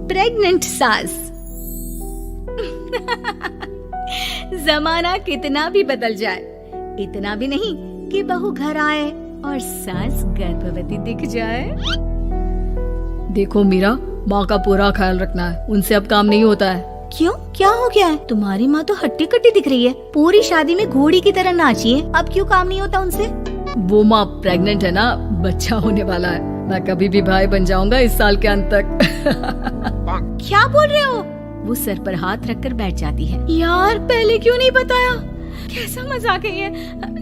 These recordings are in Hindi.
प्रेग्नेंट सास। जमाना कितना भी बदल जाए, इतना भी नहीं कि बहू घर आए और सास गर्भवती दिख जाए। देखो मीरा, माँ का पूरा ख्याल रखना है, उनसे अब काम नहीं होता है। क्यों, क्या हो गया है? तुम्हारी माँ तो हट्टी कट्टी दिख रही है, पूरी शादी में घोड़ी की तरह नाची है, अब क्यों काम नहीं होता उनसे? वो माँ प्रेग्नेंट है ना, बच्चा होने वाला है। मैं कभी भी भाई बन जाऊंगा इस साल के अंत तक। क्या बोल रहे हो? वो सर पर हाथ रखकर बैठ जाती है। यार पहले क्यों नहीं बताया? कैसा मजाक है ये?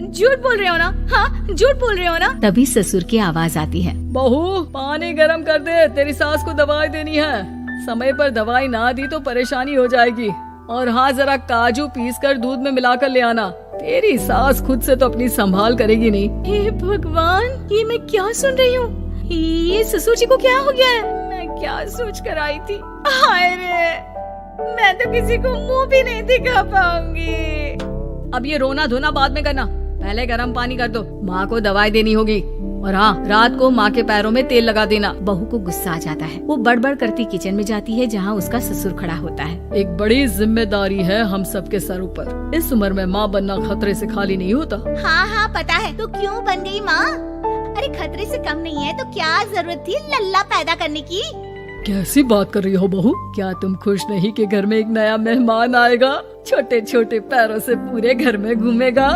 झूठ बोल रहे हो ना? हाँ, झूठ बोल रहे हो ना? तभी ससुर की आवाज आती है। बहू, पानी गरम कर दे, तेरी सास को दवाई देनी है। समय पर दवाई ना दी तो परेशानी हो जाएगी। और हाँ, जरा काजू पीस कर दूध में मिलाकर ले आना। तेरी सास खुद से तो अपनी संभाल करेगी नहीं। हे भगवान, ये मैं क्या सुन रही हूँ? ये ससुर जी को क्या हो गया है? मैं क्या सोच कर आई थी? हाय रे, मैं तो किसी को मुंह भी नहीं दिखा पाऊंगी। अब ये रोना धोना बाद में करना, पहले गर्म पानी कर दो, माँ को दवाई देनी होगी। और हाँ, रात को माँ के पैरों में तेल लगा देना। बहू को गुस्सा आ जाता है, वो बड़बड़ करती किचन में जाती है जहाँ उसका ससुर खड़ा होता है। एक बड़ी जिम्मेदारी है हम सबके सर ऊपर। इस उम्र में माँ बनना खतरे से खाली नहीं होता। हाँ हाँ पता है, तो क्यों बन गई माँ? अरे खतरे से कम नहीं है तो क्या जरूरत थी लल्ला पैदा करने की? कैसी बात कर रही हो बहू? क्या तुम खुश नहीं कि घर में एक नया मेहमान आएगा, छोटे छोटे पैरों से पूरे घर में घूमेगा?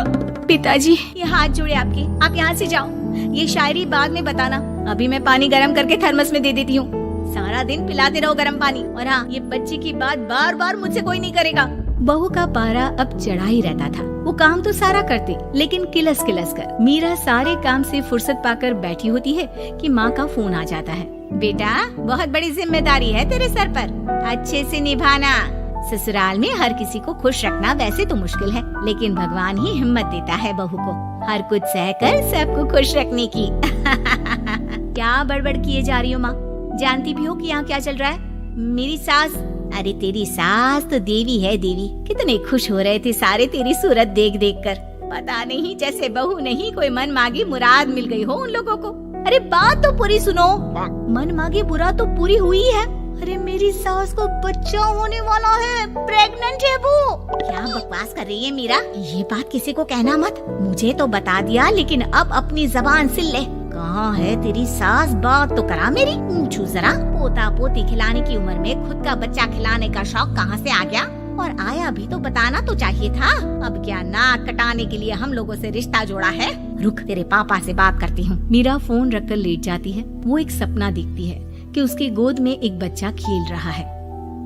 पिताजी, ये हाथ जोड़े आपके, आप यहाँ से जाओ। ये शायरी बाद में बताना, अभी मैं पानी गरम करके थर्मस में दे देती हूँ। सारा दिन पिलाते रहो गरम पानी। और हाँ, ये बच्चे की बात बार बार मुझसे कोई नहीं करेगा। बहू का पारा अब चढ़ा ही रहता था। वो काम तो सारा करती, लेकिन किलस किलस कर। मीरा सारे काम से फुर्सत पाकर बैठी होती है कि माँ का फोन आ जाता है। बेटा, बहुत बड़ी जिम्मेदारी है तेरे सर पर, अच्छे से निभाना। ससुराल में हर किसी को खुश रखना वैसे तो मुश्किल है, लेकिन भगवान ही हिम्मत देता है बहू को हर कुछ सहकर सबको खुश रखने की। क्या बड़बड़ किए जा रही हो माँ? जानती भी हो कि यहाँ क्या चल रहा है? मेरी सास, अरे तेरी सास तो देवी है देवी। कितने खुश हो रहे थे सारे तेरी सूरत देख देख कर। पता नहीं जैसे बहू नहीं कोई मन मांगी मुराद मिल गई हो उन लोगों को। अरे बात तो पूरी सुनो। मन मांगी मुराद तो पूरी हुई है। अरे मेरी सास को बच्चा होने वाला है, प्रेग्नेंट है वो। क्या बकवास कर रही है मीरा? ये बात किसी को कहना मत। मुझे तो बता दिया, लेकिन अब अपनी जबान सिल ले। कहाँ है तेरी सास? बात तो करा मेरी। पूछू जरा, पोता पोती खिलाने की उम्र में खुद का बच्चा खिलाने का शौक कहाँ से आ गया? और आया भी तो बताना तो चाहिए था। अब क्या नाक कटाने के लिए हम लोगों से रिश्ता जोड़ा है? रुक, तेरे पापा से बात करती हूँ। मीरा फोन रखकर लेट जाती है। वो एक सपना देखती है कि उसकी गोद में एक बच्चा खेल रहा है।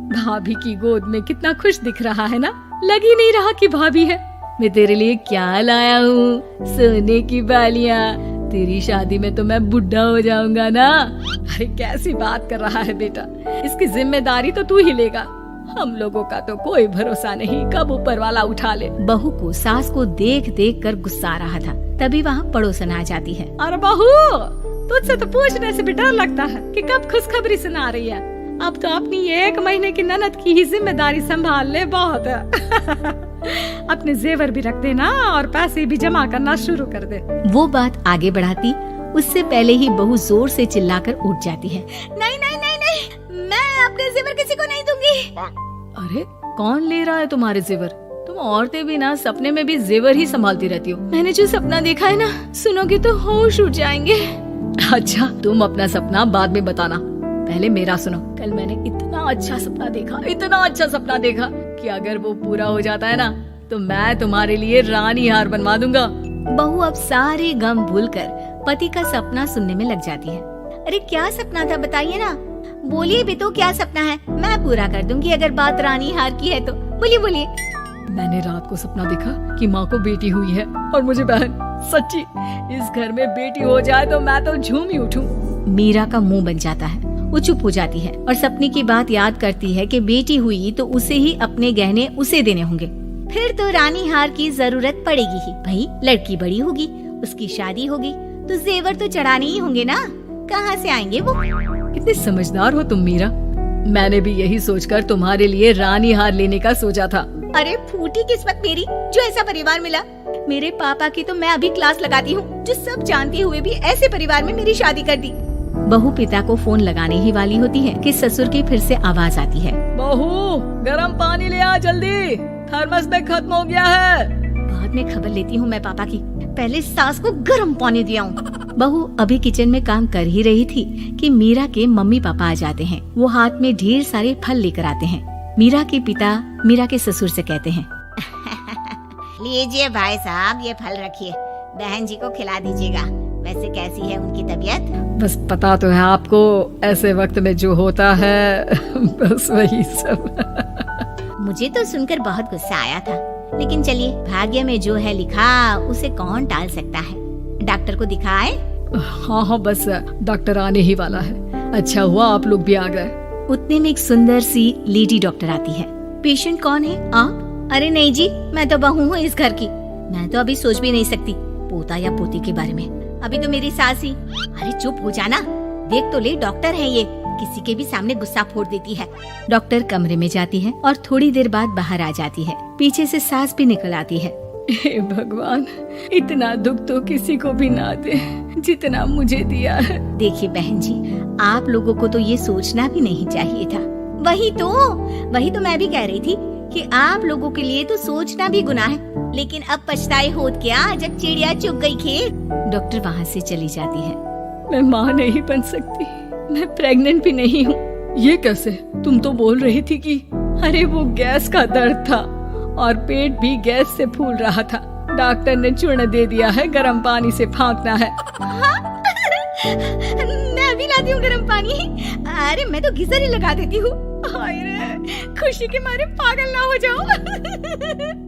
भाभी की गोद में कितना खुश दिख रहा है ना, लग ही नहीं रहा कि भाभी है। मैं तेरे लिए क्या लाया हूँ, सोने की बालियाँ। तेरी शादी में तो मैं बुढ़ा हो जाऊंगा ना। अरे कैसी बात कर रहा है बेटा, इसकी जिम्मेदारी तो तू ही लेगा। हम लोगों का तो कोई भरोसा नहीं, कब ऊपर वाला उठा ले। बहू को सास को देख देख कर गुस्सा आ रहा था। तभी वहाँ पड़ोसन आ जाती है। अरे बहू, तुझसे तो पूछने से भी डर लगता है कि कब खुशखबरी सुना रही है। अब तो अपनी 1 महीने की ननद की ही जिम्मेदारी संभाल ले, बहुत है। अपने जेवर भी रख देना और पैसे भी जमा करना शुरू कर दे। वो बात आगे बढ़ाती उससे पहले ही बहू जोर से चिल्लाकर उठ जाती है। नहीं नहीं नहीं नहीं, मैं अपने जेवर किसी को नहीं दूंगी। अरे कौन ले रहा है तुम्हारे जेवर? तुम औरतें भी ना सपने में भी जेवर ही संभालती रहती हो। मैंने जो सपना देखा है ना, सुनोगे तो होश उड़ जाएंगे। अच्छा, तुम अपना सपना बाद में बताना, पहले मेरा सुनो। कल मैंने इतना अच्छा सपना देखा, इतना अच्छा सपना देखा कि अगर वो पूरा हो जाता है ना तो मैं तुम्हारे लिए रानी हार बनवा दूंगा। बहू अब सारे गम भूलकर पति का सपना सुनने में लग जाती है। अरे क्या सपना था बताइए ना, बोलिए भी तो, क्या सपना है? मैं पूरा कर दूंगी अगर बात रानी हार की है तो। बोलिए बोलिए। मैंने रात को सपना देखा कि माँ को बेटी हुई है और मुझे बहन। सच्ची, इस घर में बेटी हो जाए तो मैं तो झूम ही उठूं। मीरा का मुंह बन जाता है, वो चुप हो जाती है और सपने की बात याद करती है कि बेटी हुई तो उसे ही अपने गहने उसे देने होंगे। फिर तो रानी हार की जरूरत पड़ेगी ही। भाई लड़की बड़ी होगी, उसकी शादी होगी तो जेवर तो चढ़ाने ही होंगे ना, कहाँ से आएंगे वो? कितने समझदार हो तुम मीरा। मैंने भी यही सोचकर तुम्हारे लिए रानी हार लेने का सोचा था। अरे फूटी किस्मत मेरी जो ऐसा परिवार मिला। मेरे पापा की तो मैं अभी क्लास लगाती हूँ, जो सब जानते हुए भी ऐसे परिवार में मेरी शादी कर दी। बहू पिता को फोन लगाने ही वाली होती है कि ससुर की फिर से आवाज आती है। बहू, गरम पानी ले आ जल्दी, थर्मस में खत्म हो गया है। बाद में खबर लेती हूँ मैं पापा की, पहले सास को गर्म पानी दिया हूँ। बहू अभी किचन में काम कर ही रही थी कि मीरा के मम्मी पापा आ जाते हैं। वो हाथ में ढेर सारे फल लेकर आते हैं। मीरा के पिता मीरा के ससुर से कहते हैं, लीजिए भाई साहब, ये फल रखिए, बहन जी को खिला दीजिएगा। वैसे कैसी है उनकी तबीयत? बस पता तो है आपको, ऐसे वक्त में जो होता है बस वही सब। मुझे तो सुनकर बहुत गुस्सा आया था, लेकिन चलिए, भाग्य में जो है लिखा उसे कौन टाल सकता है। डॉक्टर को दिखाए? हाँ, बस डॉक्टर आने ही वाला है। अच्छा हुआ आप लोग भी आ गए। उतने में एक सुंदर सी लेडी डॉक्टर आती है। पेशेंट कौन है आप? अरे नहीं जी, मैं तो बहू हूँ इस घर की। मैं तो अभी सोच भी नहीं सकती पोता या पोती के बारे में। अभी तो मेरी सास ही। अरे चुप हो जाना, देख तो ले, डॉक्टर है ये, किसी के भी सामने गुस्सा फोड़ देती है। डॉक्टर कमरे में जाती है और थोड़ी देर बाद बाहर आ जाती है। पीछे से सास भी निकल आती है। हे भगवान, इतना दुख तो किसी को भी ना दे जितना मुझे दिया है। देखिए बहन जी, आप लोगों को तो ये सोचना भी नहीं चाहिए था। वही तो मैं भी कह रही थी कि आप लोगों के लिए तो सोचना भी गुनाह है, लेकिन अब पछताए होत क्या जब चिड़िया चुग गई खेत। डॉक्टर वहाँ से चली जाती है। मैं माँ नहीं बन सकती, मैं प्रेग्नेंट भी नहीं हूँ। ये कैसे? तुम तो बोल रही थी कि अरे वो गैस का दर्द था और पेट भी गैस से फूल रहा था। डॉक्टर ने चूर्ण दे दिया है, गर्म पानी से फाँकना है। मैं अभी लाती हूँ गर्म पानी। अरे मैं तो गीजर ही लगा देती हूँ। खुशी के मारे पागल ना हो जाओ।